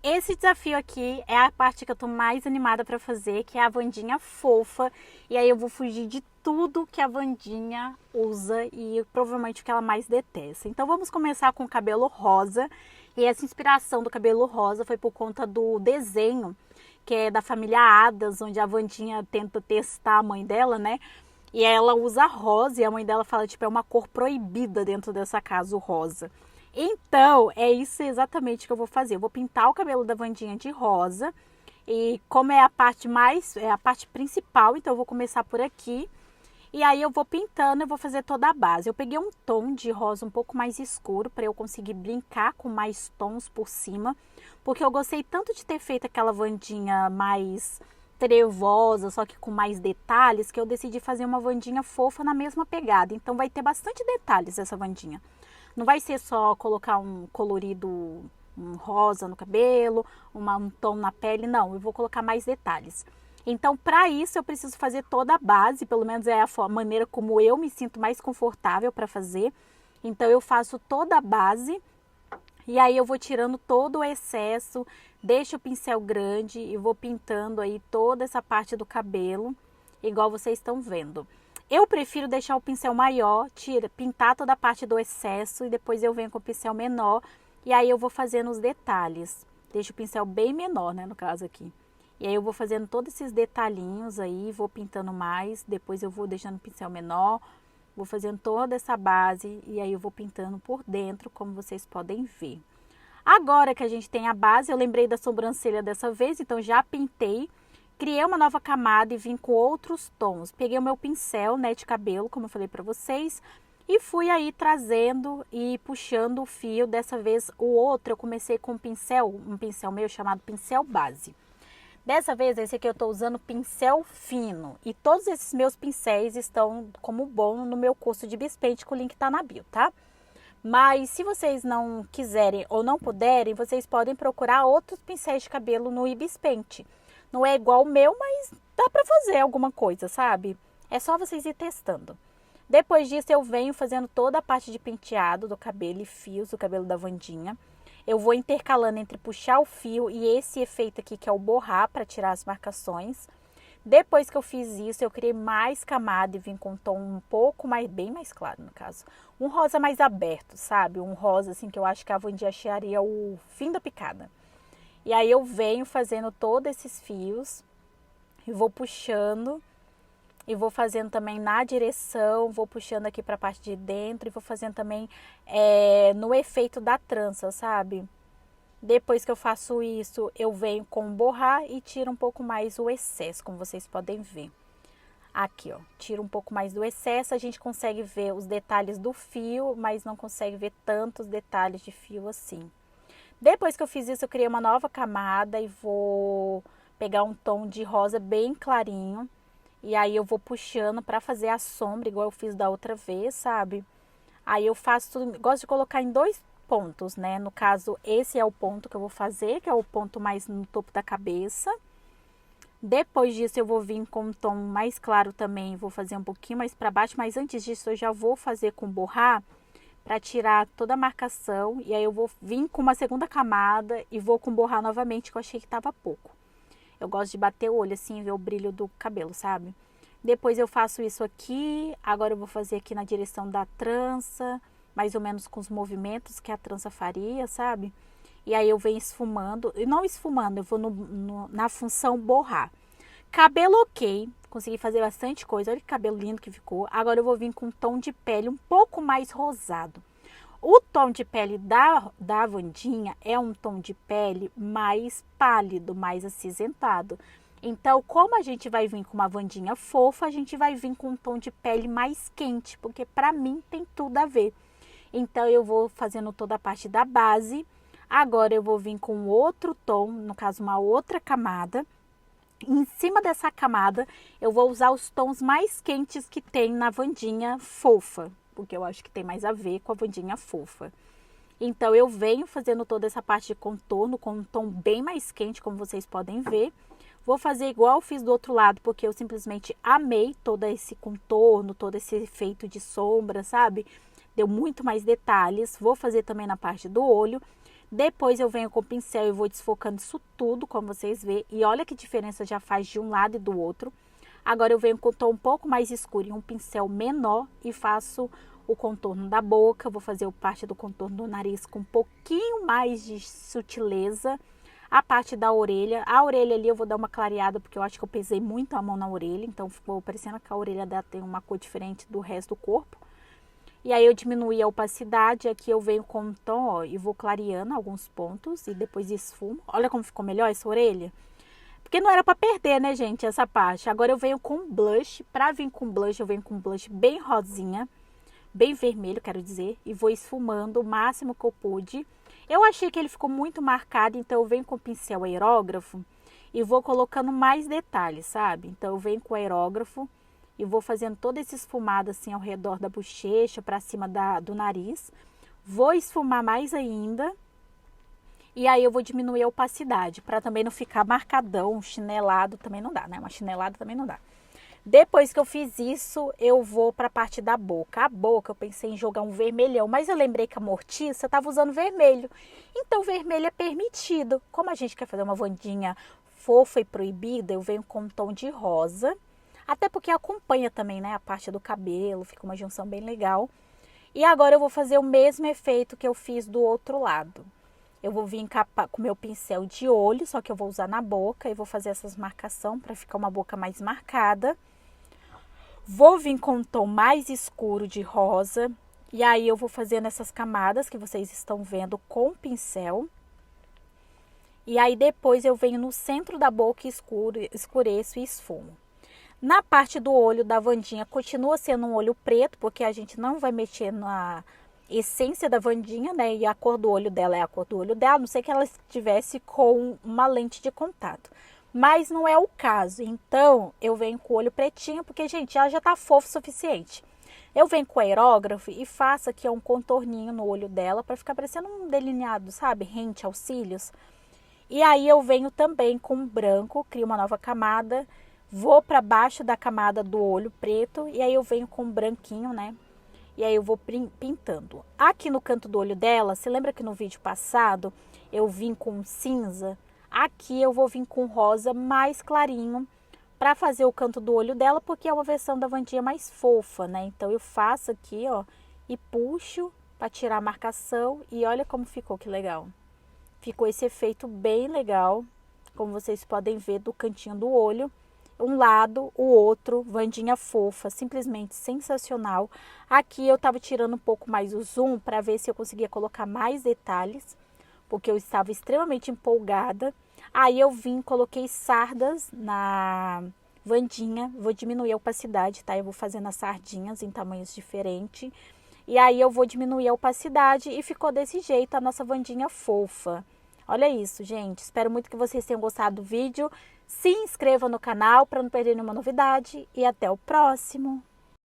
Esse desafio aqui é a parte que eu tô mais animada para fazer, que é a Wandinha fofa. E aí eu vou fugir de tudo que a Wandinha usa e provavelmente o que ela mais detesta. Então vamos começar com o cabelo rosa. E essa inspiração do cabelo rosa foi por conta do desenho, que é da família Addams, onde a Wandinha tenta testar a mãe dela, né? E ela usa rosa e a mãe dela fala, tipo, é uma cor proibida dentro dessa casa, o rosa. Então, é isso exatamente que eu vou fazer. Eu vou pintar o cabelo da Wandinha de rosa. E como é a parte é a parte principal, então eu vou começar por aqui. E aí eu vou pintando, eu vou fazer toda a base. Eu peguei um tom de rosa um pouco mais escuro para eu conseguir brincar com mais tons por cima. Porque eu gostei tanto de ter feito aquela Wandinha mais trevosa, só que com mais detalhes, que eu decidi fazer uma Wandinha fofa na mesma pegada. Então vai ter bastante detalhes essa Wandinha. Não vai ser só colocar um colorido, um rosa no cabelo, um tom na pele, não. Eu vou colocar mais detalhes. Então, para isso, eu preciso fazer toda a base, pelo menos é a maneira como eu me sinto mais confortável para fazer. Então, eu faço toda a base e aí eu vou tirando todo o excesso, deixo o pincel grande e vou pintando aí toda essa parte do cabelo, igual vocês estão vendo. Eu prefiro deixar o pincel maior, pintar toda a parte do excesso e depois eu venho com o pincel menor e aí eu vou fazendo os detalhes. Deixo o pincel bem menor, né, no caso aqui. E aí eu vou fazendo todos esses detalhinhos aí, vou pintando mais, depois eu vou deixando o pincel menor, vou fazendo toda essa base e aí eu vou pintando por dentro, como vocês podem ver. Agora que a gente tem a base, eu lembrei da sobrancelha dessa vez, então já pintei. Criei uma nova camada e vim com outros tons. Peguei o meu pincel, né, de cabelo, como eu falei pra vocês, e fui aí trazendo e puxando o fio. Dessa vez o outro eu comecei com um pincel meu chamado pincel base. Dessa vez esse aqui eu tô usando pincel fino. E todos esses meus pincéis estão como bônus no meu curso de Bispaint, que o link tá na bio, tá? Mas se vocês não quiserem ou não puderem, vocês podem procurar outros pincéis de cabelo no Ibispaint. Não é igual o meu, mas dá pra fazer alguma coisa, sabe? É só vocês ir testando. Depois disso eu venho fazendo toda a parte de penteado do cabelo e fios do cabelo da Wandinha. Eu vou intercalando entre puxar o fio e esse efeito aqui que é o borrar para tirar as marcações. Depois que eu fiz isso, eu criei mais camada e vim com um tom um pouco mais, bem mais claro no caso. Um rosa mais aberto, sabe? Um rosa assim que eu acho que a Wandinha acharia o fim da picada. E aí eu venho fazendo todos esses fios e vou puxando e vou fazendo também na direção, vou puxando aqui para a parte de dentro e vou fazendo também no efeito da trança, sabe? Depois que eu faço isso, eu venho com borrar e tiro um pouco mais o excesso, como vocês podem ver. Aqui, ó, tiro um pouco mais do excesso, a gente consegue ver os detalhes do fio, mas não consegue ver tantos detalhes de fio assim. Depois que eu fiz isso, eu criei uma nova camada e vou pegar um tom de rosa bem clarinho. E aí eu vou puxando para fazer a sombra, igual eu fiz da outra vez, sabe? Aí eu faço, gosto de colocar em dois pontos, né? No caso, esse é o ponto que eu vou fazer, que é o ponto mais no topo da cabeça. Depois disso eu vou vir com um tom mais claro também, vou fazer um pouquinho mais para baixo, mas antes disso eu já vou fazer com borrar para tirar toda a marcação. E aí eu vou vir com uma segunda camada e vou com borrar novamente, que eu achei que tava pouco. Eu gosto de bater o olho assim, ver o brilho do cabelo, sabe? Depois eu faço isso aqui, agora eu vou fazer aqui na direção da trança, mais ou menos com os movimentos que a trança faria, sabe? E aí eu venho esfumando, e não esfumando, eu vou na função borrar. Cabelo ok, consegui fazer bastante coisa, olha que cabelo lindo que ficou. Agora eu vou vir com um tom de pele um pouco mais rosado. O tom de pele da Wandinha é um tom de pele mais pálido, mais acinzentado. Então, como a gente vai vir com uma Wandinha fofa, a gente vai vir com um tom de pele mais quente, porque para mim tem tudo a ver. Então, eu vou fazendo toda a parte da base. Agora, eu vou vir com outro tom, no caso, uma outra camada. Em cima dessa camada, eu vou usar os tons mais quentes que tem na Wandinha fofa, porque eu acho que tem mais a ver com a Wandinha fofa. Então, eu venho fazendo toda essa parte de contorno com um tom bem mais quente, como vocês podem ver. Vou fazer igual eu fiz do outro lado, porque eu simplesmente amei todo esse contorno, todo esse efeito de sombra, sabe? Deu muito mais detalhes. Vou fazer também na parte do olho. Depois eu venho com o pincel e vou desfocando isso tudo, como vocês veem. E olha que diferença já faz de um lado e do outro. Agora eu venho com o tom um pouco mais escuro em um pincel menor e faço o contorno da boca. Vou fazer parte do contorno do nariz com um pouquinho mais de sutileza. A parte da orelha. A orelha ali eu vou dar uma clareada porque eu acho que eu pesei muito a mão na orelha. Então ficou parecendo que a orelha dela tem uma cor diferente do resto do corpo. E aí eu diminuí a opacidade, aqui eu venho com um tom, ó, e vou clareando alguns pontos e depois esfumo. Olha como ficou melhor essa orelha. Porque não era pra perder, né, gente, essa parte. Agora eu venho com blush. Pra vir com blush, eu venho com blush bem rosinha, bem vermelho, quero dizer. E vou esfumando o máximo que eu pude. Eu achei que ele ficou muito marcado, então eu venho com o pincel aerógrafo e vou colocando mais detalhes, sabe? Então eu venho com o aerógrafo e vou fazendo todo esse esfumado assim ao redor da bochecha, para cima do nariz. Vou esfumar mais ainda. E aí eu vou diminuir a opacidade, para também não ficar marcadão, chinelado também não dá, né? Uma chinelada também não dá. Depois que eu fiz isso, eu vou para a parte da boca. A boca eu pensei em jogar um vermelhão, mas eu lembrei que a Mortiça estava usando vermelho. Então vermelho é permitido. Como a gente quer fazer uma Wandinha fofa e proibida, eu venho com um tom de rosa. Até porque acompanha também, né, a parte do cabelo, fica uma junção bem legal. E agora eu vou fazer o mesmo efeito que eu fiz do outro lado. Eu vou vir com meu pincel de olho, só que eu vou usar na boca e vou fazer essas marcações para ficar uma boca mais marcada. Vou vir com um tom mais escuro de rosa e aí eu vou fazendo essas camadas que vocês estão vendo com o pincel. E aí depois eu venho no centro da boca e escureço e esfumo. Na parte do olho da Wandinha continua sendo um olho preto, porque a gente não vai mexer na essência da Wandinha, né? E a cor do olho dela é a cor do olho dela, a não sei que ela estivesse com uma lente de contato. Mas não é o caso, então eu venho com o olho pretinho, porque, gente, ela já tá fofo o suficiente. Eu venho com o aerógrafo e faço aqui um contorninho no olho dela, para ficar parecendo um delineado, sabe? Rente aos cílios. E aí eu venho também com branco, crio uma nova camada. Vou para baixo da camada do olho preto e aí eu venho com branquinho, né? E aí eu vou pintando. Aqui no canto do olho dela, você lembra que no vídeo passado eu vim com cinza? Aqui eu vou vir com rosa mais clarinho para fazer o canto do olho dela, porque é uma versão da Wandinha mais fofa, né? Então eu faço aqui, ó, e puxo para tirar a marcação e olha como ficou, que legal. Ficou esse efeito bem legal, como vocês podem ver do cantinho do olho. Um lado, o outro, Wandinha fofa, simplesmente sensacional. Aqui eu tava tirando um pouco mais o zoom para ver se eu conseguia colocar mais detalhes, porque eu estava extremamente empolgada. Aí eu coloquei sardas na Wandinha, vou diminuir a opacidade, tá? Eu vou fazendo as sardinhas em tamanhos diferentes. E aí eu vou diminuir a opacidade e ficou desse jeito a nossa Wandinha fofa. Olha isso, gente. Espero muito que vocês tenham gostado do vídeo. Se inscreva no canal para não perder nenhuma novidade e até o próximo.